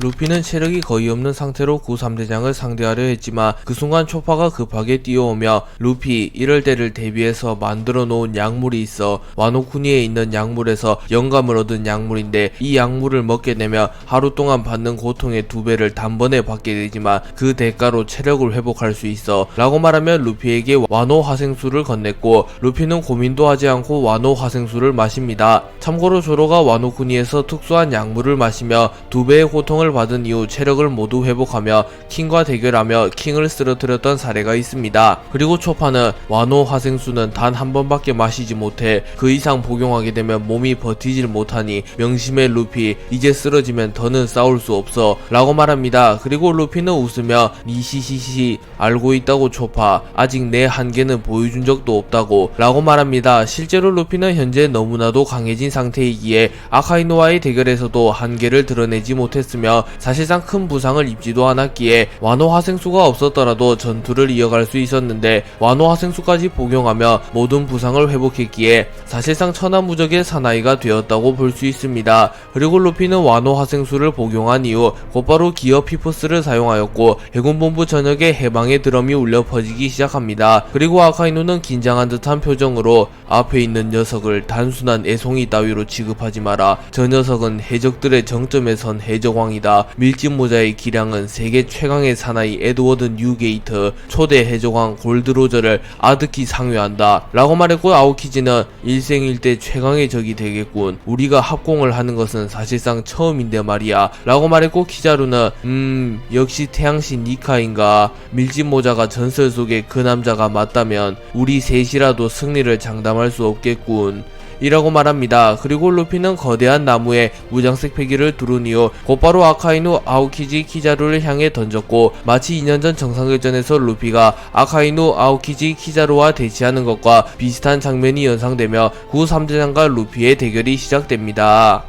루피는 체력이 거의 없는 상태로 구3대장을 상대하려 했지만 그 순간 초파가 급하게 뛰어오며 루피 이럴 때를 대비해서 만들어 놓은 약물이 있어 와노쿠니에 있는 약물에서 영감을 얻은 약물인데 이 약물을 먹게 되면 하루 동안 받는 고통의 2배를 단번에 받게 되지만 그 대가로 체력을 회복할 수 있어 라고 말하며 루피에게 와노 화생수를 건넸고 루피는 고민도 하지 않고 와노 화생수를 마십니다. 참고로 조로가 와노쿠니에서 특수한 약물을 마시며 2배의 고통을 받은 이후 체력을 모두 회복하며 킹과 대결하며 킹을 쓰러뜨렸던 사례가 있습니다. 그리고 초파는 와노 화생수는 단 한 번밖에 마시지 못해 그 이상 복용하게 되면 몸이 버티질 못하니 명심해 루피, 이제 쓰러지면 더는 싸울 수 없어 라고 말합니다. 그리고 루피는 웃으며 니시시시 알고 있다고 초파, 아직 내 한계는 보여준 적도 없다고 라고 말합니다. 실제로 루피는 현재 너무나도 강해진 상태이기에 아카이누와의 대결에서도 한계를 드러내지 못했으며 사실상 큰 부상을 입지도 않았기에 와노 화생수가 없었더라도 전투를 이어갈 수 있었는데 와노 화생수까지 복용하며 모든 부상을 회복했기에 사실상 천하무적의 사나이가 되었다고 볼 수 있습니다. 그리고 루피는 와노 화생수를 복용한 이후 곧바로 기어 피퍼스를 사용하였고 해군본부 전역에 해방의 드럼이 울려 퍼지기 시작합니다. 그리고 아카이누는 긴장한 듯한 표정으로 앞에 있는 녀석을 단순한 애송이 따위로 취급하지 마라. 저 녀석은 해적들의 정점에 선 해적왕이다. 밀짚모자의 기량은 세계 최강의 사나이 에드워드 뉴게이트, 초대 해적왕 골드로저를 아득히 상회한다 라고 말했고 아오키지는 일생일대 최강의 적이 되겠군. 우리가 합공을 하는 것은 사실상 처음인데 말이야 라고 말했고 키자루는 역시 태양신 니카인가. 밀짚모자가 전설 속의 그 남자가 맞다면 우리 셋이라도 승리를 장담할 수 없겠군 이라고 말합니다. 그리고 루피는 거대한 나무에 무장색 패기를 두른 이후 곧바로 아카이누, 아오키지, 키자루를 향해 던졌고 마치 2년 전 정상결전에서 루피가 아카이누, 아오키지, 키자루와 대치하는 것과 비슷한 장면이 연상되며 구3대장과 루피의 대결이 시작됩니다.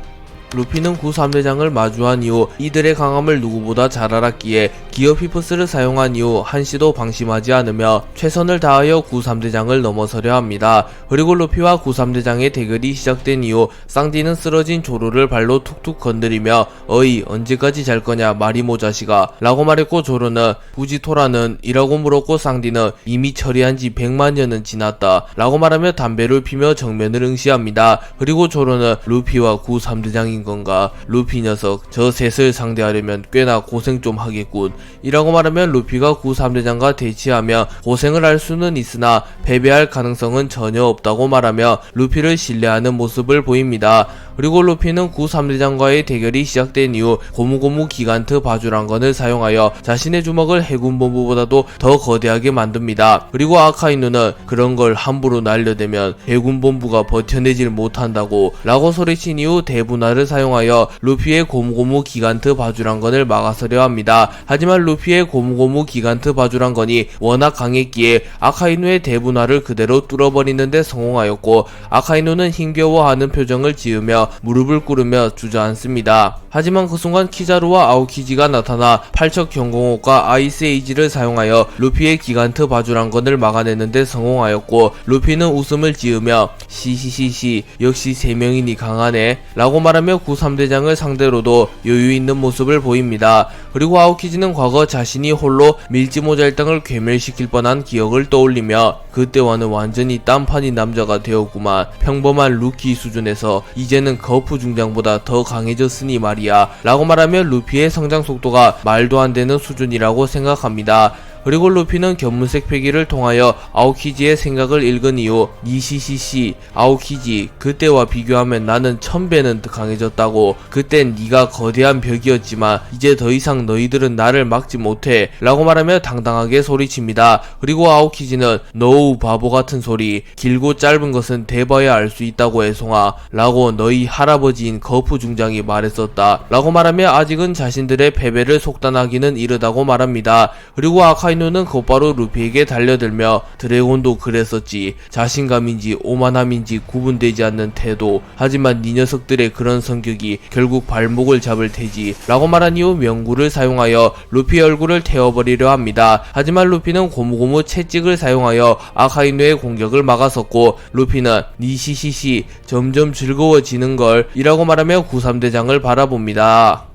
루피는 구3대장을 마주한 이후 이들의 강함을 누구보다 잘 알았기에 기어 피퍼스를 사용한 이후 한시도 방심하지 않으며 최선을 다하여 구3대장을 넘어서려 합니다. 그리고 루피와 구3대장의 대결이 시작된 이후 쌍디는 쓰러진 조로를 발로 툭툭 건드리며 어이 언제까지 잘 거냐 마리모 자식아 라고 말했고 조로는 부지토라는 이라고 물었고 쌍디는 이미 처리한 지 100만년은 지났다 라고 말하며 담배를 피며 정면을 응시합니다. 그리고 조로는 루피와 구3대장이 건가? 루피 녀석 저 셋을 상대하려면 꽤나 고생 좀 하겠군 이라고 말하면 루피가 구3대장과 대치하며 고생을 할 수는 있으나 패배할 가능성은 전혀 없다고 말하며 루피를 신뢰하는 모습을 보입니다. 그리고 루피는 구3대장과의 대결이 시작된 이후 고무고무 기간트 바주란건을 사용하여 자신의 주먹을 해군본부보다도 더 거대하게 만듭니다. 그리고 아카이누는 그런 걸 함부로 날려대면 해군본부가 버텨내질 못한다고 라고 소리친 이후 대분화를 사용하여 루피의 고무고무 기간트 바주란건을 막아서려 합니다. 하지만 루피의 고무고무 기간트 바주란건이 워낙 강했기에 아카이누의 대분화를 그대로 뚫어버리는데 성공하였고 아카이누는 힘겨워하는 표정을 지으며 무릎을 꿇으며 주저앉습니다. 하지만 그 순간 키자루와 아오키지가 나타나 팔척 경공옥과 아이스 에이지를 사용하여 루피의 기간트 바주란건을 막아내는데 성공하였고 루피는 웃음을 지으며 시시시시 역시 3명이니 강하네 라고 말하며 구3대장을 상대로도 여유있는 모습을 보입니다. 그리고 아오키지는 과거 자신이 홀로 밀짚모자 일당을 괴멸시킬 뻔한 기억을 떠올리며 그때와는 완전히 딴판인 남자가 되었구만. 평범한 루키 수준에서 이제는 거푸 중장보다 더 강해졌으니 말이야 라고 말하며 루피의 성장 속도가 말도 안 되는 수준이라고 생각합니다. 그리고 루피는 견문색 패기를 통하여 아오키지의 생각을 읽은 이후 니시시시 아오키지 그때와 비교하면 나는 1000배는 더 강해졌다고. 그땐 네가 거대한 벽이었지만 이제 더 이상 너희들은 나를 막지 못해 라고 말하며 당당하게 소리칩니다. 그리고 아오키지는 너우 바보같은 소리, 길고 짧은 것은 대봐야 알 수 있다고 애송아 라고 너희 할아버지인 거푸 중장이 말했었다 라고 말하며 아직은 자신들의 패배를 속단하기는 이르다고 말합니다. 그리고 아카이누는 곧바로 루피에게 달려들며 드래곤도 그랬었지. 자신감인지 오만함인지 구분되지 않는 태도. 하지만 네 녀석들의 그런 성격이 결국 발목을 잡을 테지 라고 말한 이후 명구를 사용하여 루피의 얼굴을 태워버리려 합니다. 하지만 루피는 고무고무 채찍을 사용하여 아카이누의 공격을 막았었고 루피는 니시시시 점점 즐거워지는걸 이라고 말하며 구3대장을 바라봅니다.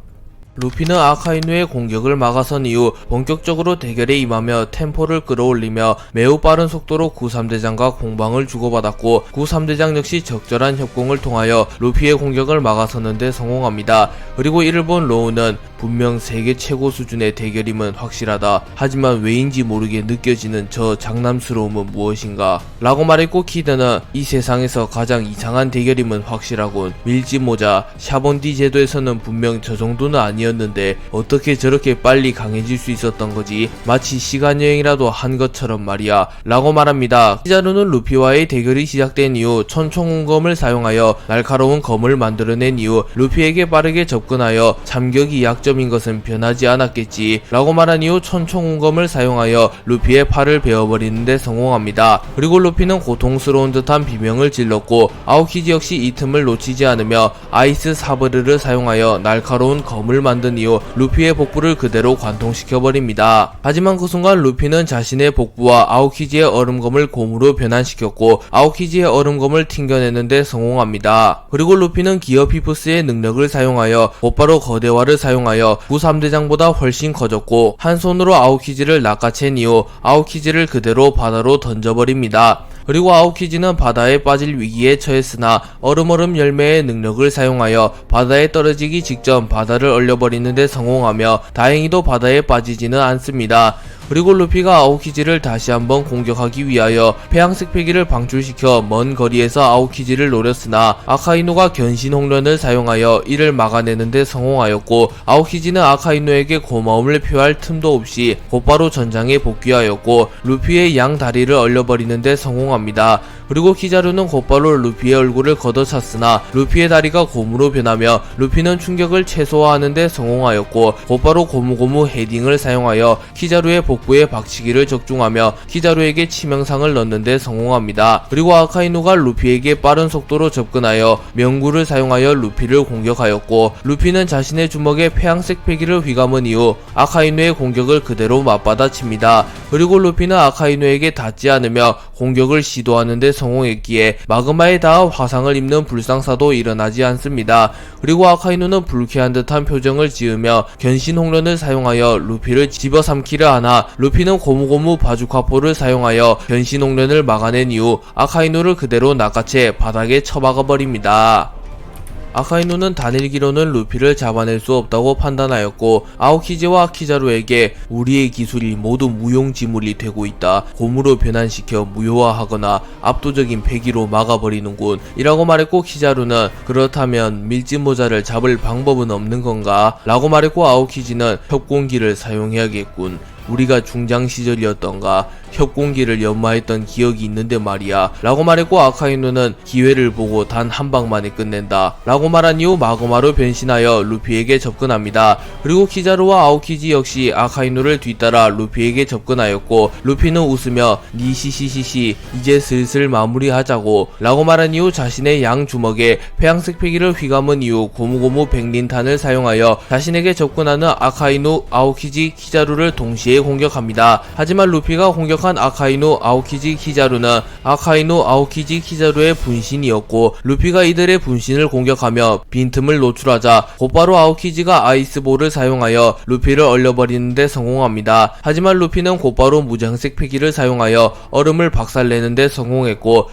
루피는 아카이누의 공격을 막아선 이후 본격적으로 대결에 임하며 템포를 끌어올리며 매우 빠른 속도로 구3대장과 공방을 주고받았고 구3대장 역시 적절한 협공을 통하여 루피의 공격을 막아서는데 성공합니다. 그리고 이를 본 로우는 분명 세계 최고 수준의 대결임은 확실하다. 하지만 왜인지 모르게 느껴지는 저 장남스러움은 무엇인가? 라고 말했고 키드는 이 세상에서 가장 이상한 대결임은 확실하군. 밀짚모자, 샤본디 제도에서는 분명 저 정도는 아니었는데 어떻게 저렇게 빨리 강해질 수 있었던 거지? 마치 시간여행이라도 한 것처럼 말이야. 라고 말합니다. 키자루는 루피와의 대결이 시작된 이후 천총운검을 사용하여 날카로운 검을 만들어낸 이후 루피에게 빠르게 접근하여 참격이 약점인 것은 변하지 않았겠지 라고 말한 이후 천총운검을 사용하여 루피의 팔을 베어버리는데 성공합니다. 그리고 루피는 고통스러운 듯한 비명을 질렀고 아오키지 역시 이 틈을 놓치지 않으며 아이스 사브르를 사용하여 날카로운 검을 만든 이후 루피의 복부를 그대로 관통시켜버립니다. 하지만 그 순간 루피는 자신의 복부와 아오키지의 얼음검을 곰으로 변환시켰고 아오키지의 얼음검을 튕겨내는데 성공합니다. 그리고 루피는 기어 피프스의 능력을 사용하여 곧바로 거대화를 사용하여 구3대장보다 훨씬 커졌고 한 손으로 아오키지를 낚아챈 이후 아오키지를 그대로 바다로 던져버립니다. 그리고 아오키지는 바다에 빠질 위기에 처했으나 얼음 열매의 능력을 사용하여 바다에 떨어지기 직전 바다를 얼려버리는데 성공하며 다행히도 바다에 빠지지는 않습니다. 그리고 루피가 아오키지를 다시 한번 공격하기 위하여 폐양색 패기를 방출시켜 먼 거리에서 아오키지를 노렸으나 아카이누가 견신 홍련을 사용하여 이를 막아내는데 성공하였고 아오키지는 아카이누에게 고마움을 표할 틈도 없이 곧바로 전장에 복귀하였고 루피의 양 다리를 얼려버리는데 성공합니다. 그리고 키자루는 곧바로 루피의 얼굴을 걷어찼으나 루피의 다리가 곰으로 변하며 루피는 충격을 최소화하는데 성공하였고 곧바로 고무고무 헤딩을 사용하여 키자루의 복부에 박치기를 적중하며 키자루에게 치명상을 넣는데 성공합니다. 그리고 아카이누가 루피에게 빠른 속도로 접근하여 명구를 사용하여 루피를 공격하였고 루피는 자신의 주먹에 폐양색 패기를 휘감은 이후 아카이누의 공격을 그대로 맞받아칩니다. 그리고 루피는 아카이누에게 닿지 않으며 공격을 시도하는데 성공했기에 마그마에 닿아 화상을 입는 불상사도 일어나지 않습니다. 그리고 아카이누는 불쾌한 듯한 표정을 지으며 견신 홍련을 사용하여 루피를 집어삼키려 하나 루피는 고무고무 바주카포를 사용하여 견신 홍련을 막아낸 이후 아카이누를 그대로 낚아채 바닥에 처박아버립니다. 아카이누는 단일기로는 루피를 잡아낼 수 없다고 판단하였고 아오키지와 키자루에게 우리의 기술이 모두 무용지물이 되고 있다. 곰으로 변환시켜 무효화하거나 압도적인 패기로 막아버리는군 이라고 말했고 키자루는 그렇다면 밀짚모자를 잡을 방법은 없는 건가? 라고 말했고 아오키지는 협공기를 사용해야겠군. 우리가 중장 시절이었던가 협공기를 연마했던 기억이 있는데 말이야 라고 말했고 아카이누는 기회를 보고 단 한 방만에 끝낸다 라고 말한 이후 마그마로 변신하여 루피에게 접근합니다. 그리고 키자루와 아오키지 역시 아카이누를 뒤따라 루피에게 접근하였고 루피는 웃으며 니시시시시 이제 슬슬 마무리하자고 라고 말한 이후 자신의 양 주먹에 폐양색 패기를 휘감은 이후 고무고무 백린탄을 사용하여 자신에게 접근하는 아카이누, 아오키지, 키자루를 동시에 공격합니다. 하지만 루피가 공격한 아카이누, 아오키지, 키자루는 아카이누, 아오키지, 키자루의 분신이었고 루피가 이들의 분신을 공격하며 빈틈을 노출하자 곧바로 아오키지가 아이스볼을 사용하여 루피를 얼려버리는데 성공합니다. 하지만 루피는 곧바로 무장색 패기를 사용하여 얼음을 박살내는데 성공했고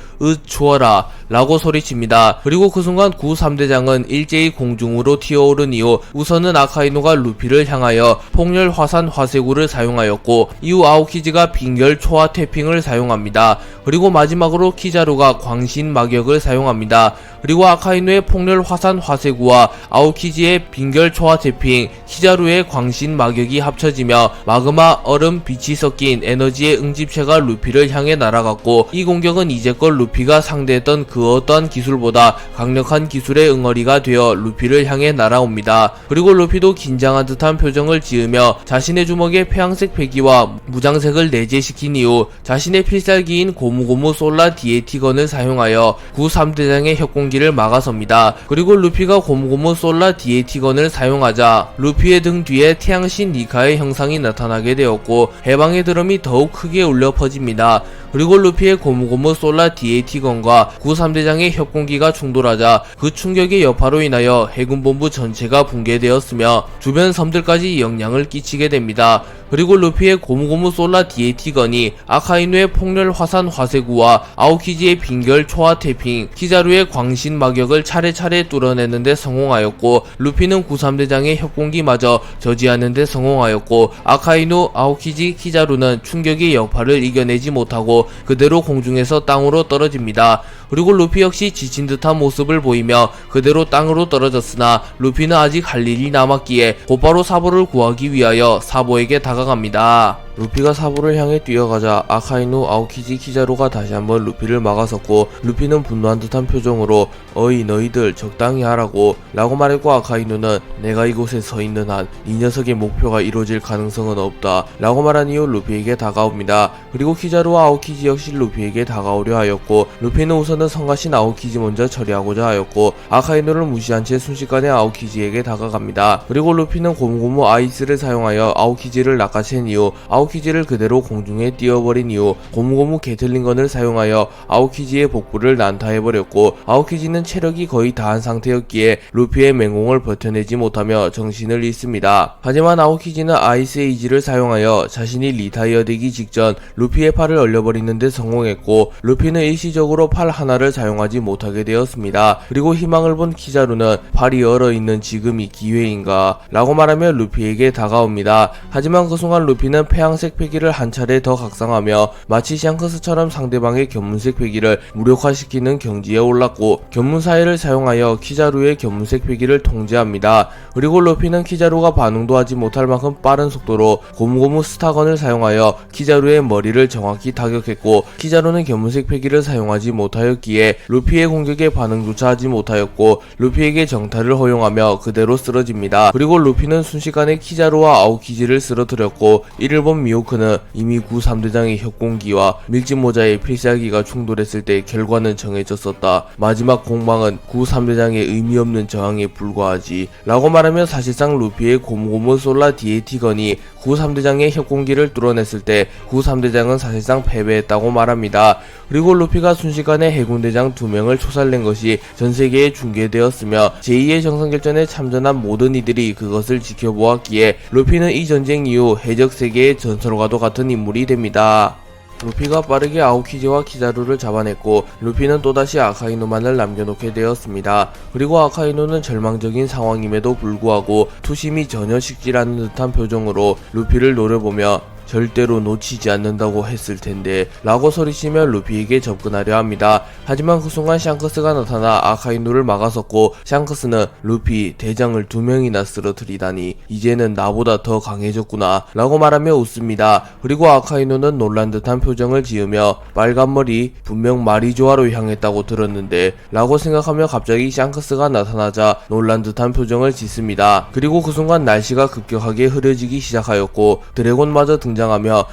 추워라 라고 소리칩니다. 그리고 그 순간 구3대장은 일제히 공중으로 튀어오른 이후 우선은 아카이누가 루피를 향하여 폭렬 화산 화쇄구를 사용하였고 이후 아오키지가 빙결 초화 태핑을 사용합니다. 그리고 마지막으로 키자루가 광신 마격을 사용합니다. 그리고 아카이누의 폭렬 화산 화쇄구와 아오키지의 빙결 초화 태핑, 키자루의 광신 마격이 합쳐지며 마그마, 얼음, 빛이 섞인 에너지의 응집체가 루피를 향해 날아갔고 이 공격은 이제껏 루피가 상대했던 그 어떠한 기술보다 강력한 기술의 응어리가 되어 루피를 향해 날아옵니다. 그리고 루피도 긴장한 듯한 표정을 지으며 자신의 주먹에 폐양색 패기와 무장색을 내재시킨 이후 자신의 필살기인 고무고무 솔라 디에티건을 사용하여 구3대장의 협공기를 막아섭니다. 그리고 루피가 고무고무 솔라 디에티건을 사용하자 루피의 등 뒤에 태양신 니카의 형상이 나타나게 되었고 해방의 드럼이 더욱 크게 울려 퍼집니다. 그리고 루피의 고무고무 솔라 DAT건과 구 3대장의 협공기가 충돌하자 그 충격의 여파로 인하여 해군본부 전체가 붕괴되었으며 주변 섬들까지 영향을 끼치게 됩니다. 그리고 루피의 고무고무 솔라 DAT건이 아카이누의 폭렬 화산 화세구와 아오키지의 빙결 초화 태핑, 키자루의 광신 마격을 차례차례 뚫어내는데 성공하였고, 루피는 구 3대장의 협공기마저 저지하는데 성공하였고, 아카이누, 아오키지, 키자루는 충격의 여파를 이겨내지 못하고 그대로 공중에서 땅으로 떨어집니다. 그리고 루피 역시 지친 듯한 모습을 보이며 그대로 땅으로 떨어졌으나 루피는 아직 할 일이 남았기에 곧바로 사보를 구하기 위하여 사보에게 다가갑니다. 루피가 사보를 향해 뛰어가자 아카이누, 아오키지, 키자루가 다시 한번 루피를 막아섰고, 루피는 분노한 듯한 표정으로 어이 너희들 적당히 하라고 라고 말했고, 아카이누는 내가 이곳에 서 있는 한 이 녀석의 목표가 이루어질 가능성은 없다 라고 말한 이후 루피에게 다가옵니다. 그리고 키자루와 아오키지 역시 루피에게 다가오려 하였고, 루피는 우선은 성가신 아오키지 먼저 처리하고자 하였고, 아카이누를 무시한 채 순식간에 아오키지에게 다가갑니다. 그리고 루피는 고무고무 아이스를 사용하여 아오키지를 낚아챈 이후 아오키지를 그대로 공중에 띄워버린 이후 고무고무 게틀링건을 사용하여 아오키지의 복부를 난타해버렸고, 아오키지는 체력이 거의 다한 상태였기에 루피의 맹공을 버텨내지 못하며 정신을 잃습니다. 하지만 아오키지는 아이스 에이지를 사용하여 자신이 리타이어 되기 직전 루피의 팔을 얼려버리는데 성공했고, 루피는 일시적으로 팔 하나를 사용하지 못하게 되었습니다. 그리고 희망을 본 키자루는 팔이 얼어있는 지금이 기회인가 라고 말하며 루피에게 다가옵니다. 하지만 그 순간 루피는 폐양색 패기를 한 차례 더 각성하며 마치 샹크스처럼 상대방의 견문색 패기를 무력화시키는 경지에 올랐고, 견문사회를 사용하여 키자루의 견문색 패기를 통제합니다. 그리고 루피는 키자루가 반응도 하지 못할 만큼 빠른 속도로 고무고무 스타건을 사용하여 키자루의 머리를 정확히 타격했고, 키자루는 견문색 패기를 사용하지 못하였기에 루피의 공격에 반응조차 하지 못하였고, 루피에게 정타를 허용하며 그대로 쓰러집니다. 그리고 루피는 순식간에 키자루와 아오키지를 쓰러뜨렸고, 이를 본 미호크는 이미 구 3대장의 협공기와 밀짚모자의 필살기가 충돌했을 때 결과는 정해졌었다. 마지막 공방은 구 3대장의 의미 없는 저항에 불과하지 라고 말하며 사실상 루피의 고무고무 솔라 DAT건이 구 3대장의 협공기를 뚫어냈을 때 구 3대장은 사실상 패배했다고 말합니다. 그리고 루피가 순식간에 해군대장 2명을 초살낸 것이 전세계에 중계되었으며 제2의 정상결전에 참전한 모든 이들이 그것을 지켜보았기에 루피는 이 전쟁 이후 해적세계의 전설과도 같은 인물이 됩니다. 루피가 빠르게 아오키지와 키자루를 잡아냈고, 루피는 또다시 아카이누만을 남겨놓게 되었습니다. 그리고 아카이누는 절망적인 상황임에도 불구하고 투심이 전혀 식지 않는 듯한 표정으로 루피를 노려보며 절대로 놓치지 않는다고 했을 텐데 라고 소리치며 루피에게 접근하려 합니다. 하지만 그 순간 샹크스가 나타나 아카이누를 막아섰고, 샹크스는 루피 대장을 2명이나 쓰러뜨리다니 이제는 나보다 더 강해졌구나 라고 말하며 웃습니다. 그리고 아카이누는 놀란 듯한 표정을 지으며 빨간 머리 분명 마리조아로 향했다고 들었는데 라고 생각하며 갑자기 샹크스가 나타나자 놀란 듯한 표정을 짓습니다. 그리고 그 순간 날씨가 급격하게 흐려지기 시작하였고, 드래곤마저 등장하며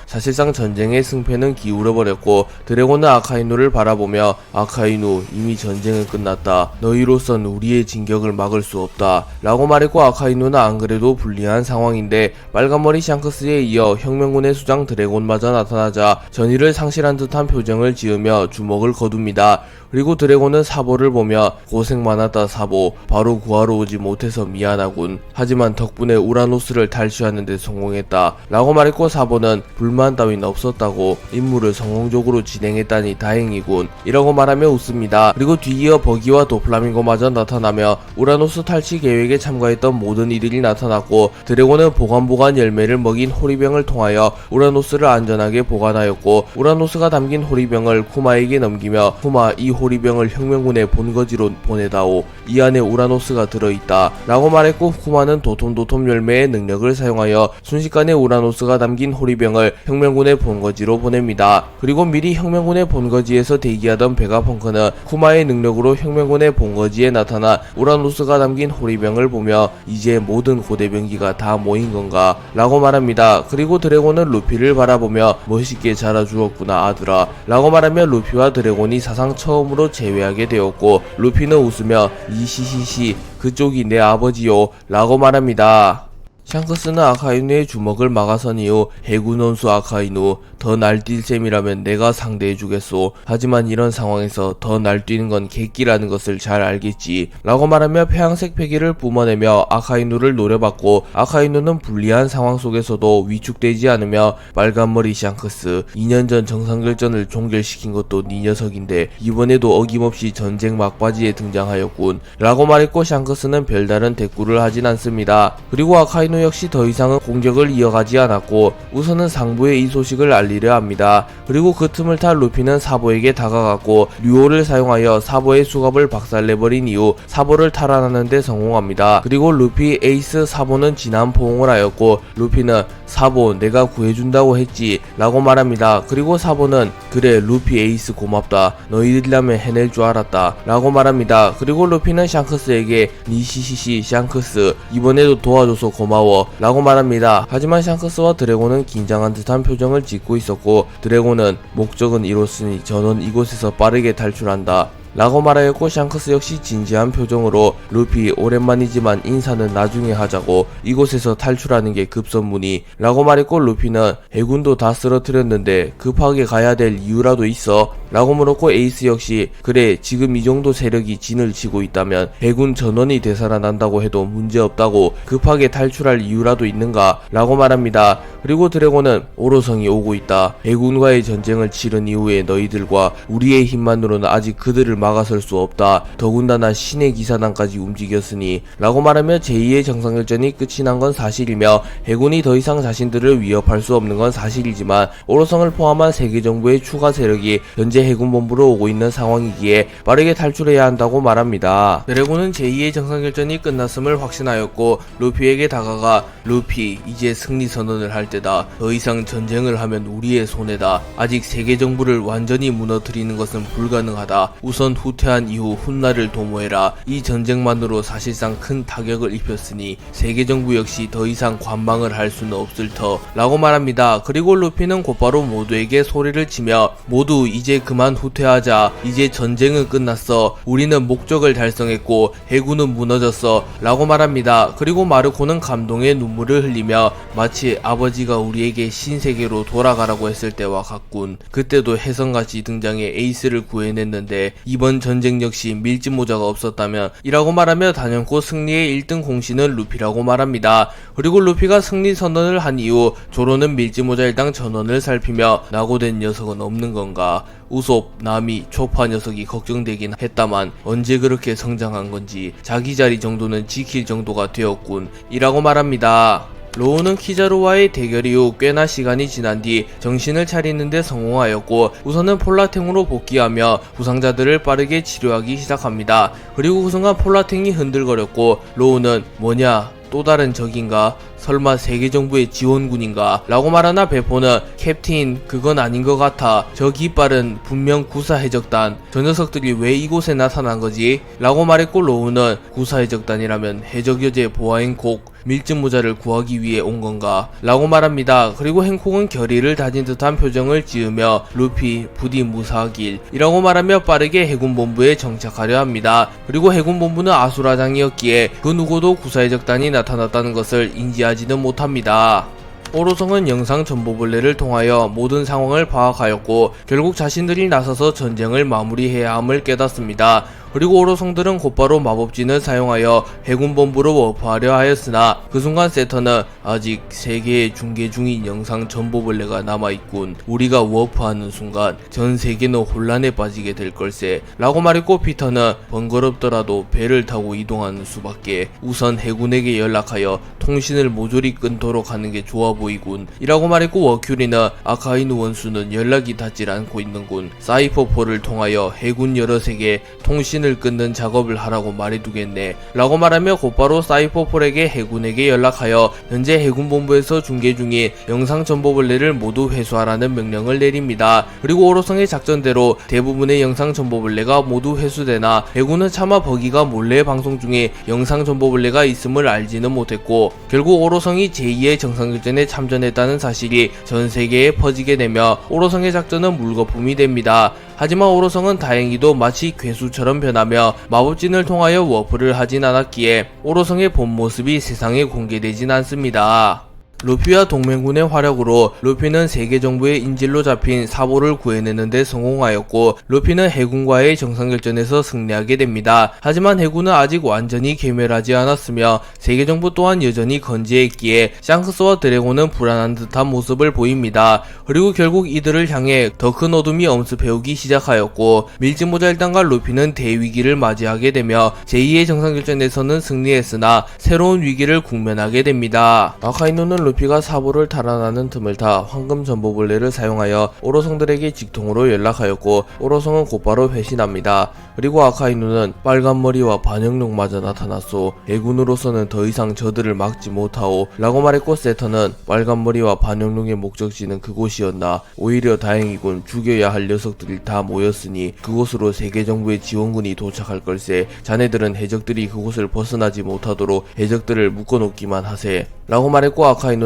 사실상 전쟁의 승패는 기울어버렸고, 드래곤은 아카이누를 바라보며 아카이누 이미 전쟁은 끝났다. 너희로선 우리의 진격을 막을 수 없다 라고 말했고, 아카이누는 안 그래도 불리한 상황인데 빨간머리 샹크스에 이어 혁명군의 수장 드래곤마저 나타나자 전의를 상실한 듯한 표정을 지으며 주먹을 거둡니다. 그리고 드래곤은 사보를 보며 고생 많았다 사보, 바로 구하러 오지 못해서 미안하군. 하지만 덕분에 우라노스를 탈취하는데 성공했다 라고 말했고, 사보는 불만 따윈 없었다고 임무를 성공적으로 진행했다니 다행이군 이라고 말하며 웃습니다. 그리고 뒤이어 버기와 도플라밍고마저 나타나며 우라노스 탈취 계획에 참가했던 모든 이들이 나타났고, 드래곤은 보관 열매를 먹인 호리병을 통하여 우라노스를 안전하게 보관하였고, 우라노스가 담긴 호리병을 쿠마에게 넘기며 쿠마 이 호리병을 혁명군의 본거지로 보내다오. 이 안에 우라노스가 들어있다 라고 말했고, 쿠마는 도톰도톰 열매의 능력을 사용하여 순식간에 우라노스가 담긴 호리병을 혁명군의 본거지로 보냅니다. 그리고 미리 혁명군의 본거지에서 대기하던 베가펑크는 쿠마의 능력으로 혁명군의 본거지에 나타나 우라노스가 담긴 호리병을 보며 이제 모든 고대병기가 다 모인 건가 라고 말합니다. 그리고 드래곤은 루피를 바라보며 멋있게 자라주었구나 아들아 라고 말하며 루피와 드래곤이 사상 처음으로 재회하게 되었고, 루피는 웃으며 이시시시 그쪽이 내 아버지요 라고 말합니다. 샹크스는 아카이누의 주먹을 막아선 이후 해군 원수 아카이누, 더 날뛸 셈이라면 내가 상대해주겠소. 하지만 이런 상황에서 더 날뛰는 건 객기라는 것을 잘 알겠지 라고 말하며 폐양색 패기를 뿜어내며 아카이누를 노려봤고, 아카이누는 불리한 상황 속에서도 위축되지 않으며 빨간머리 샹크스, 2년 전 정상결전을 종결시킨 것도 네 녀석인데 이번에도 어김없이 전쟁 막바지에 등장하였군 라고 말했고, 샹크스는 별다른 대꾸를 하진 않습니다. 그리고 아카이누 역시 더 이상은 공격을 이어가지 않았고 우선은 상부에 이 소식을 알리려 합니다. 그리고 그 틈을 타 루피는 사보에게 다가갔고 류오를 사용하여 사보의 수갑을 박살내버린 이후 사보를 탈환하는 데 성공합니다. 그리고 루피, 에이스, 사보는 진한 포옹을 하였고 루피는 사보 내가 구해준다고 했지 라고 말합니다. 그리고 사보는 그래 루피, 에이스 고맙다. 너희들이라면 해낼 줄 알았다 라고 말합니다. 그리고 루피는 샹크스에게 니시시시 샹크스 이번에도 도와줘서 고마워 라고 말합니다. 하지만 샹크스와 드래곤은 긴장한 듯한 표정을 짓고 있었고 드래곤은 목적은 이뤘으니 전원 이곳에서 빠르게 탈출한다 라고 말하였고, 샹크스 역시 진지한 표정으로 루피 오랜만이지만 인사는 나중에 하자고 이곳에서 탈출하는 게 급선무니 라고 말했고, 루피는 해군도 다 쓰러뜨렸는데 급하게 가야 될 이유라도 있어? 라고 물었고, 에이스 역시 그래 지금 이 정도 세력이 진을 치고 있다면 해군 전원이 되살아난다고 해도 문제없다고 급하게 탈출할 이유라도 있는가? 라고 말합니다. 그리고 드래곤은 오로성이 오고 있다. 해군과의 전쟁을 치른 이후에 너희들과 우리의 힘만으로는 아직 그들을 막아설 수 없다. 더군다나 신의 기사단까지 움직였으니 라고 말하며 제2의 정상결전이 끝이 난 건 사실이며 해군이 더 이상 자신들을 위협할 수 없는 건 사실이지만 오로성을 포함한 세계 정부의 추가 세력이 현재 해군본부로 오고 있는 상황이기에 빠르게 탈출해야 한다고 말합니다. 드래곤은 제2의 정상결전이 끝났음을 확신하였고 루피에게 다가가 루피 이제 승리 선언을 할 때다. 더 이상 전쟁을 하면 우리의 손해다. 아직 세계 정부를 완전히 무너뜨리는 것은 불가능하다. 우선 후퇴한 이후 훗날을 도모해라. 이 전쟁만으로 사실상 큰 타격을 입혔으니 세계 정부 역시 더 이상 관망을 할 수는 없을 터 라고 말합니다. 그리고 루피는 곧바로 모두에게 소리를 치며 모두 이제 그만 후퇴하자. 이제 전쟁은 끝났어. 우리는 목적을 달성했고 해군은 무너졌어 라고 말합니다. 그리고 마르코는 감동의 눈물을 흘리며 마치 아버지가 우리에게 신세계로 돌아가라고 했을 때와 같군. 그때도 혜성같이 등장해 에이스를 구해냈는데 이번 전쟁 역시 밀짚모자가 없었다면 이라고 말하며 단연코 승리의 1등 공신은 루피라고 말합니다. 그리고 루피가 승리 선언을 한 이후 조로는 밀짚모자 일당 전원을 살피며 낙오된 녀석은 없는 건가? 우솝, 나미, 초파 녀석이 걱정되긴 했다만 언제 그렇게 성장한 건지 자기 자리 정도는 지킬 정도가 되었군 이라고 말합니다. 로우는 키자루와의 대결 이후 꽤나 시간이 지난 뒤 정신을 차리는데 성공하였고 우선은 폴라탱으로 복귀하며 부상자들을 빠르게 치료하기 시작합니다. 그리고 그 순간 폴라탱이 흔들거렸고 로우는 뭐냐? 또 다른 적인가? 설마 세계정부의 지원군인가? 라고 말하나 베포는 캡틴 그건 아닌 것 같아. 저 깃발은 분명 구사해적단. 저 녀석들이 왜 이곳에 나타난 거지? 라고 말했고 로우는 구사해적단이라면 해적여제 보아행콕 밀짚모자를 구하기 위해 온 건가? 라고 말합니다. 그리고 행콕은 결의를 다진 듯한 표정을 지으며 루피 부디 무사하길 이라고 말하며 빠르게 해군본부에 정착하려 합니다. 그리고 해군본부는 아수라장이었기에 그 누구도 구사해적단이 나타났다는 것을 인지하지는 못합니다. 오로성은 영상 전보벌레를 통하여 모든 상황을 파악하였고 결국 자신들이 나서서 전쟁을 마무리해야 함을 깨닫습니다. 그리고 오로성들은 곧바로 마법진을 사용하여 해군본부로 워프하려 하였으나 그 순간 세터는 아직 3개의 중계 중인 영상 전보벌레가 남아있군. 우리가 워프하는 순간 전 세계는 혼란에 빠지게 될 걸세 라고 말했고 피터는 번거롭더라도 배를 타고 이동하는 수밖에. 우선 해군에게 연락하여 통신을 모조리 끊도록 하는 게 좋아 보이군 이라고 말했고 워큐리는 아카이누 원수는 연락이 닿질 않고 있는군. 사이퍼포를 통하여 해군 여러 세계 통신을 끊는 작업을 하라고 말해두겠네 라고 말하며 곧바로 사이퍼폴에게 해군에게 연락하여 현재 해군본부에서 중계 중인 영상 전보벌레를 모두 회수하라는 명령을 내립니다. 그리고 오로성의 작전대로 대부분의 영상 전보벌레가 모두 회수되나 해군은 차마 버기가 몰래 방송 중에 영상 전보벌레가 있음을 알지는 못했고 결국 오로성이 제2의 정상결전에 참전했다는 사실이 전 세계에 퍼지게 되며 오로성의 작전은 물거품이 됩니다. 하지만 오로성은 다행히도 마치 괴수처럼 변하며 마법진을 통하여 워프를 하진 않았기에 오로성의 본 모습이 세상에 공개되진 않습니다. 루피와 동맹군의 화력으로 루피는 세계 정부의 인질로 잡힌 사보를 구해내는데 성공하였고, 루피는 해군과의 정상결전에서 승리하게 됩니다. 하지만 해군은 아직 완전히 괴멸하지 않았으며 세계 정부 또한 여전히 건재했기에 샹크스와 드래곤은 불안한 듯한 모습을 보입니다. 그리고 결국 이들을 향해 더 큰 어둠이 엄습해오기 시작하였고, 밀짚모자 일당과 루피는 대위기를 맞이하게 되며 제2의 정상결전에서는 승리했으나 새로운 위기를 국면하게 됩니다. 아카이누는 루피가 사보를 탈환하는 틈을 타 황금 전보벌레를 사용하여 오로성들에게 직통으로 연락하였고, 오로성은 곧바로 회신합니다. 그리고 아카이누는 빨간머리와 반영룡마저 나타났소. 해군으로서는 더 이상 저들을 막지 못하오 라고 말했고, 세터는 빨간머리와 반영룡의 목적지는 그곳이었나. 오히려 다행이군. 죽여야 할 녀석들이 다 모였으니 그곳으로 세계정부의 지원군이 도착할 걸세. 자네들은 해적들이 그곳을 벗어나지 못하도록 해적들을 묶어놓기만 하세 라고 말했고, 아카이누는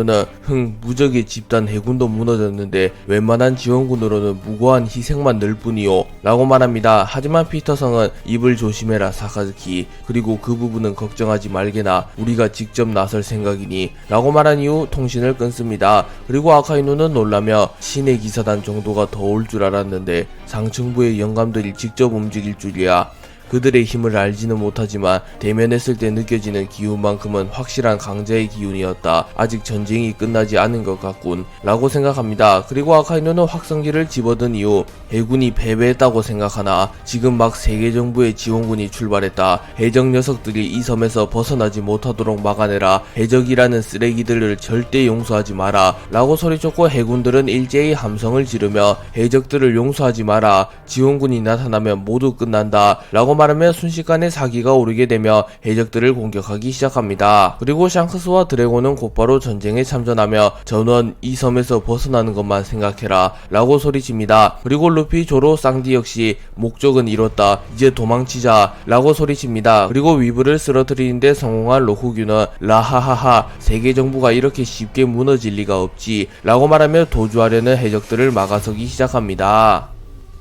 무적의 집단 해군도 무너졌는데 웬만한 지원군으로는 무고한 희생만 늘 뿐이오 라고 말합니다. 하지만 피터성은 입을 조심해라 사카즈키, 그리고 그 부분은 걱정하지 말게나 우리가 직접 나설 생각이니 라고 말한 이후 통신을 끊습니다. 그리고 아카이누는 놀라며 신의 기사단 정도가 더 올 줄 알았는데 상층부의 영감들이 직접 움직일 줄이야. 그들의 힘을 알지는 못하지만 대면했을 때 느껴지는 기운만큼은 확실한 강자의 기운이었다. 아직 전쟁이 끝나지 않은 것 같군 라고 생각합니다. 그리고 아카이누는 확성기를 집어든 이후 해군이 패배했다고 생각하나 지금 막 세계정부의 지원군이 출발했다. 해적 녀석들이 이 섬에서 벗어나지 못하도록 막아내라. 해적이라는 쓰레기들을 절대 용서하지 마라 라고 소리쳤고, 해군들은 일제히 함성을 지르며 해적들을 용서하지 마라. 지원군이 나타나면 모두 끝난다 라고 말하며 순식간에 사기가 오르게 되며 해적들을 공격하기 시작합니다. 그리고 샹크스와 드래곤은 곧바로 전쟁에 참전하며 전원 이 섬에서 벗어나는 것만 생각해라 라고 소리칩니다. 그리고 루피, 조로, 쌍디 역시 목적은 이뤘다. 이제 도망치자 라고 소리칩니다. 그리고 위브를 쓰러뜨리는데 성공한 로쿠규는 라하하하, 세계정부가 이렇게 쉽게 무너질 리가 없지 라고 말하며 도주하려는 해적들을 막아서기 시작합니다.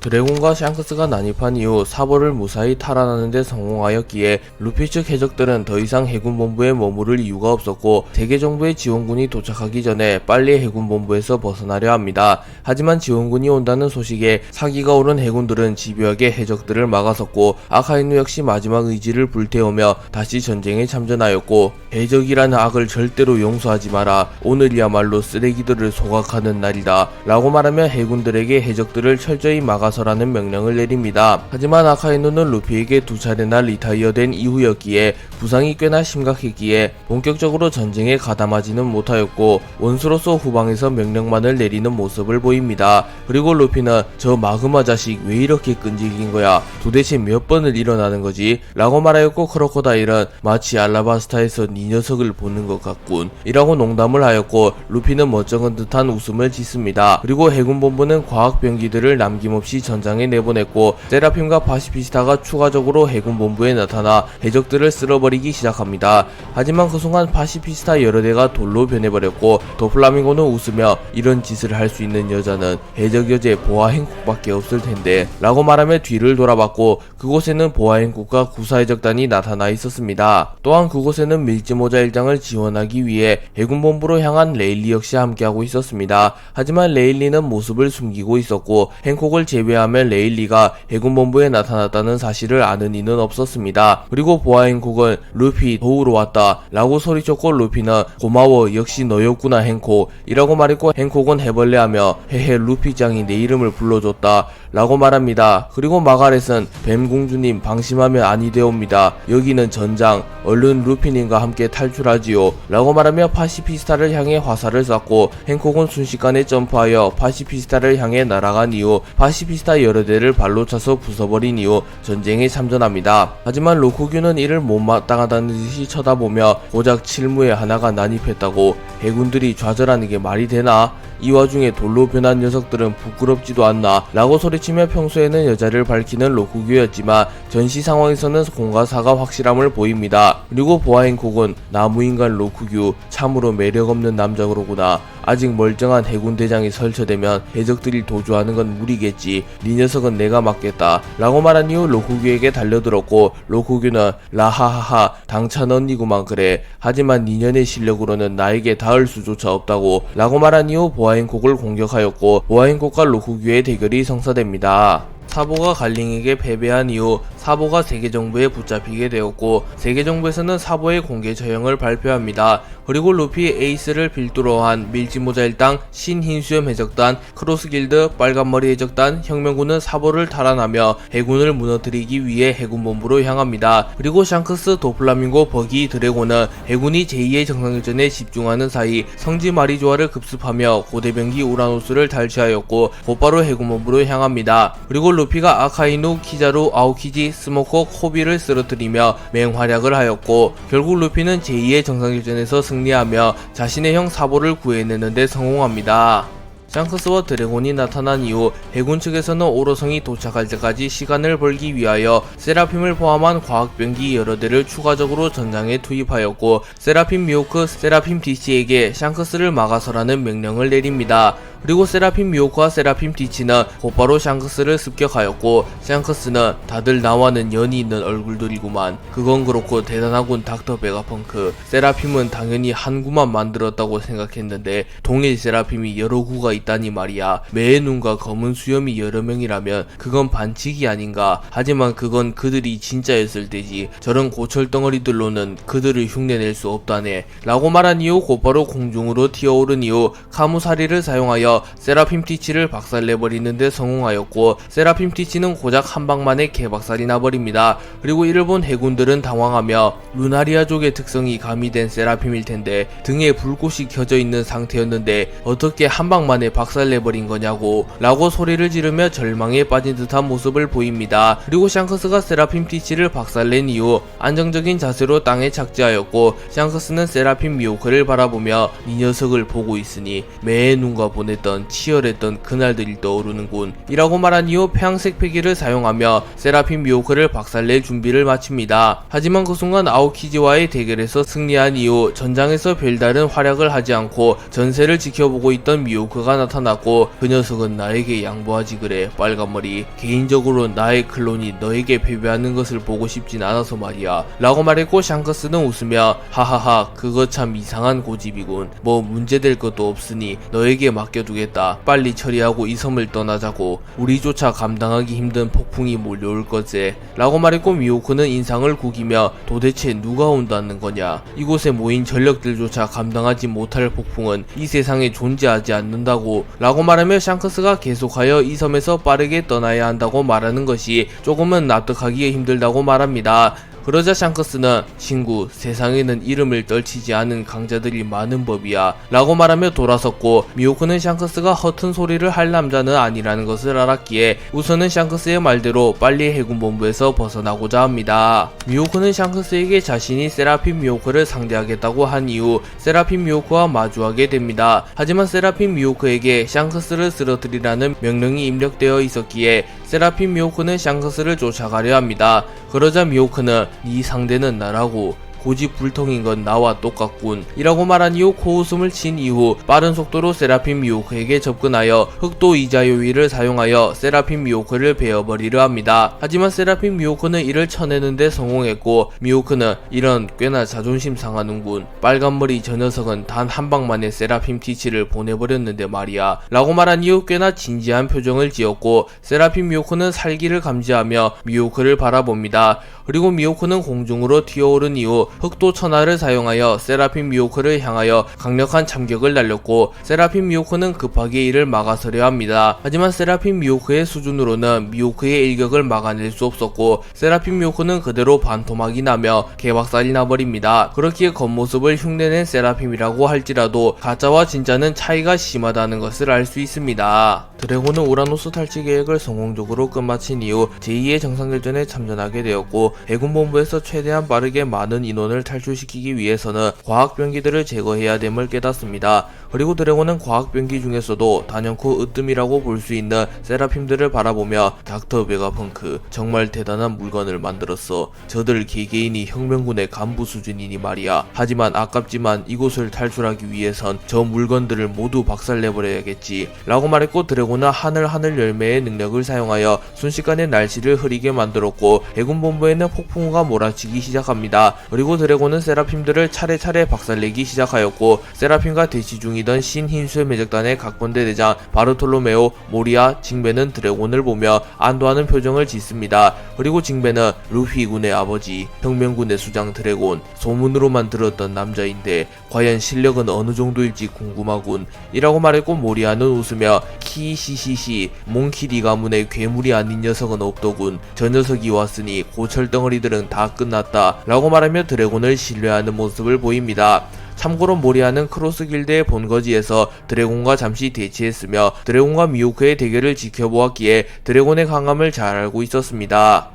드래곤과 샹크스가 난입한 이후 사보를 무사히 탈환하는데 성공하였기에 루피 측 해적들은 더 이상 해군본부에 머무를 이유가 없었고, 세계정부의 지원군이 도착하기 전에 빨리 해군본부에서 벗어나려 합니다. 하지만 지원군이 온다는 소식에 사기가 오른 해군들은 집요하게 해적들을 막아섰고, 아카이누 역시 마지막 의지를 불태우며 다시 전쟁에 참전하였고, 해적이라는 악을 절대로 용서하지 마라. 오늘이야말로 쓰레기들을 소각하는 날이다 라고 말하며 해군들에게 해적들을 철저히 막아서라는 명령을 내립니다. 하지만 아카이누는 루피에게 두 차례나 리타이어된 이후였기에 부상이 꽤나 심각했기에 본격적으로 전쟁에 가담하지는 못하였고, 원수로서 후방에서 명령만을 내리는 모습을 보입니다. 그리고 루피는 저 마그마 자식 왜 이렇게 끈질긴 거야? 도대체 몇 번을 일어나는 거지? 라고 말하였고, 크로코다일은 마치 알라바스타에서 이 녀석을 보는 것 같군 이라고 농담을 하였고, 루피는 멋쩍은 듯한 웃음을 짓습니다. 그리고 해군본부는 과학병기들을 남김없이 전장에 내보냈고, 세라핌과 파시피스타가 추가적으로 해군본부에 나타나 해적들을 쓸어버리기 시작합니다. 하지만 그 순간 파시피스타 여러 대가 돌로 변해버렸고, 도플라밍고는 웃으며 이런 짓을 할 수 있는 여자는 해적 여제 보아 행국밖에 없을 텐데 라고 말하며 뒤를 돌아봤고, 그곳에는 보아 행국과 구사 해적단이 나타나 있었습니다. 또한 그곳에는 밀짚모자 일장을 지원하기 위해 해군본부로 향한 레일리 역시 함께하고 있었습니다. 하지만 레일리는 모습을 숨기고 있었고, 행콕을 제외하면 레일리가 해군본부에 나타났다는 사실을 아는 이는 없었습니다. 그리고 보아 행콕은 루피 도우러 왔다 라고 소리쳤고, 루피는 고마워, 역시 너였구나 행콕 이라고 말했고, 행콕은 해벌레하며 헤헤, 루피짱이 내 이름을 불러줬다 라고 말합니다. 그리고 마가렛은 뱀공주님 방심하면 아니 되옵니다. 여기는 전장, 얼른 루피님과 함께 탈출하지요 라고 말하며 파시피스타를 향해 화살을 쐈고, 행콕은 순식간에 점프하여 파시피스타를 향해 날아간 이후 파시피스타 여러 대를 발로 차서 부숴버린 이후 전쟁에 참전합니다. 하지만 로쿠규는 이를 못마땅하다는 듯이 쳐다보며 고작 칠무에 하나가 난입했다고 해군들이 좌절하는 게 말이 되나? 이 와중에 돌로 변한 녀석들은 부끄럽지도 않나 라고 소리치며 평소에는 여자를 밝히는 로쿠규였지만 전시 상황에서는 공과 사가 확실함을 보입니다. 그리고 보아행콕은 나무인간 로쿠규 참으로 매력없는 남자로구나. 아직 멀쩡한 해군 대장이 설쳐되면 해적들이 도주하는 건 무리겠지. 네 녀석은 내가 맡겠다 라고 말한 이후 로쿠규에게 달려들었고 로쿠규는 라하하하 당찬 언니구만 그래. 하지만 니년의 실력으로는 나에게 닿을 수조차 없다고 라고 말한 이후 보아행콕을 공격하였고 보아행콕과 로쿠규의 대결이 성사됩니다. 사보가 갈링에게 패배한 이후 사보가 세계정부에 붙잡히게 되었고 세계정부에서는 사보의 공개 처형을 발표합니다. 그리고 루피 에이스를 필두로 한 밀지모자 일당, 신흰수염 해적단, 크로스길드, 빨간머리 해적단, 혁명군은 사보를 탈환하며 해군을 무너뜨리기 위해 해군본부로 향합니다. 그리고 샹크스, 도플라밍고, 버기, 드래곤은 해군이 제2의 정상교전에 집중하는 사이 성지 마리조아를 급습하며 고대병기 우라노스를 탈취하였고 곧바로 해군본부로 향합니다. 그리고 루피가 아카이누, 키자루, 아오키지, 스모커, 코비를 쓰러뜨리며 맹활약을 하였고 결국 루피는 제2의 정상교전에서 승리하며 자신의 형 사보를 구해내는데 성공합니다. 샹크스와 드래곤이 나타난 이후 해군 측에서는 오로성이 도착할 때까지 시간을 벌기 위하여 세라핌을 포함한 과학병기 여러 대를 추가적으로 전장에 투입하였고 세라핌 미호크, 세라핌 디치에게 샹크스를 막아서라는 명령을 내립니다. 그리고 세라핌 미호크와 세라핌 디치는 곧바로 샹크스를 습격하였고 샹크스는 다들 나와는 연이 있는 얼굴들이구만. 그건 그렇고 대단하군 닥터 베가펑크. 세라핌은 당연히 한 구만 만들었다고 생각했는데 동일 세라핌이 여러 구가 있다니 말이야. 매의 눈과 검은 수염이 여러 명이라면 그건 반칙이 아닌가. 하지만 그건 그들이 진짜였을 때지. 저런 고철덩어리들로는 그들을 흉내낼 수 없다네 라고 말한 이후 곧바로 공중으로 튀어오른 이후 카무사리를 사용하여 세라핌 티치를 박살내버리는데 성공하였고 세라핌 티치는 고작 한 방만에 개박살이 나버립니다. 그리고 이를 본 해군들은 당황하며 루나리아족의 특성이 가미된 세라핌일 텐데 등에 불꽃이 켜져 있는 상태였는데 어떻게 한 방만에 박살내버린 거냐고 라고 소리를 지르며 절망에 빠진 듯한 모습을 보입니다. 그리고 샹크스가 세라핌 티치를 박살낸 이후 안정적인 자세로 땅에 착지하였고 샹크스는 세라핌 미호크를 바라보며 이 녀석을 보고 있으니 매의 눈과 보냈던 치열했던 그날들이 떠오르는군 이라고 말한 이후 폐양색 패기를 사용하며 세라핌 미호크를 박살낼 준비를 마칩니다. 하지만 그 순간 아오키지와의 대결에서 승리한 이후 전장에서 별다른 활약을 하지 않고 전세를 지켜보고 있던 미호크가 나타났고 그 녀석은 나에게 양보하지 그래 빨간머리. 개인적으로 나의 클론이 너에게 패배하는 것을 보고 싶진 않아서 말이야 라고 말했고 샹크스는 웃으며 하하하 그거 참 이상한 고집이군. 뭐 문제될 것도 없으니 너에게 맡겨두겠다. 빨리 처리하고 이 섬을 떠나자고. 우리조차 감당하기 힘든 폭풍이 몰려올 거제 라고 말했고 미호크는 인상을 구기며 도대체 누가 온다는 거냐. 이곳에 모인 전력들조차 감당하지 못할 폭풍은 이 세상에 존재하지 않는다고 라고 말하며 샹크스가 계속하여 이 섬에서 빠르게 떠나야 한다고 말하는 것이 조금은 납득하기 힘들다고 말합니다. 그러자 샹크스는 친구 세상에는 이름을 떨치지 않은 강자들이 많은 법이야 라고 말하며 돌아섰고 미호크는 샹크스가 허튼 소리를 할 남자는 아니라는 것을 알았기에 우선은 샹크스의 말대로 빨리 해군본부에서 벗어나고자 합니다. 미호크는 샹크스에게 자신이 세라핌 미호크를 상대하겠다고 한 이후 세라핌 미호크와 마주하게 됩니다. 하지만 세라핌 미호크에게 샹크스를 쓰러뜨리라는 명령이 입력되어 있었기에 세라핌 미호크는 샹크스를 쫓아가려 합니다. 그러자 미호크는 네 상대는 나라고. 고집불통인 건 나와 똑같군 이라고 말한 이후 코웃음을 친 이후 빠른 속도로 세라핌 미호크에게 접근하여 흑도 이자요위를 사용하여 세라핌 미호크를 베어버리려 합니다. 하지만 세라핌 미호크는 이를 쳐내는데 성공했고 미호크는 이런 꽤나 자존심 상하는군. 빨간머리 저 녀석은 단 한 방만에 세라핌 티치를 보내버렸는데 말이야 라고 말한 이후 꽤나 진지한 표정을 지었고 세라핌 미호크는 살기를 감지하며 미호크를 바라봅니다. 그리고 미호크는 공중으로 튀어오른 이후 흑도 천하를 사용하여 세라핌 미호크를 향하여 강력한 참격을 날렸고 세라핌 미호크는 급하게 이를 막아서려 합니다. 하지만 세라핌 미호크의 수준으로는 미호크의 일격을 막아낼 수 없었고 세라핌 미호크는 그대로 반토막이 나며 개박살이 나버립니다. 그렇기에 겉모습을 흉내낸 세라핌이라고 할지라도 가짜와 진짜는 차이가 심하다는 것을 알 수 있습니다. 드래곤은 우라노스 탈취 계획을 성공적으로 끝마친 이후 제2의 정상결전에 참전하게 되었고, 해군본부에서 최대한 빠르게 많은 인원을 탈출시키기 위해서는 과학병기들을 제거해야 됨을 깨닫습니다. 그리고 드래곤은 과학병기 중에서도 단연코 으뜸이라고 볼 수 있는 세라핌들을 바라보며 닥터 베가펑크, 정말 대단한 물건을 만들었어. 저들 개개인이 혁명군의 간부 수준이니 말이야. 하지만 아깝지만 이곳을 탈출하기 위해선 저 물건들을 모두 박살내버려야겠지 라고 말했고, 드래곤은 하늘 열매의 능력을 사용하여 순식간에 날씨를 흐리게 만들었고, 해군본부에는 폭풍우가 몰아치기 시작합니다. 그리고 드래곤은 세라핌들을 차례차례 박살내기 시작하였고, 세라핌과 대치 중이던 신흰술 매적단의 각본대 대장 바르톨로메오 모리아 징베는 드래곤을 보며 안도하는 표정을 짓습니다. 그리고 징베는 루피 군의 아버지, 혁명군의 수장 드래곤, 소문으로만 들었던 남자인데 과연 실력은 어느 정도일지 궁금하군 이라고 말했고, 모리아는 웃으며 키시시시, 몽키리 가문의 괴물이 아닌 녀석은 없더군. 저 녀석이 왔으니 고철덩어리들은 다 끝났다 라고 말하며 드래곤을 신뢰하는 모습을 보입니다. 참고로 모리아는 크로스 길드의 본거지에서 드래곤과 잠시 대치했으며 드래곤과 미호크의 대결을 지켜보았기에 드래곤의 강함을 잘 알고 있었습니다.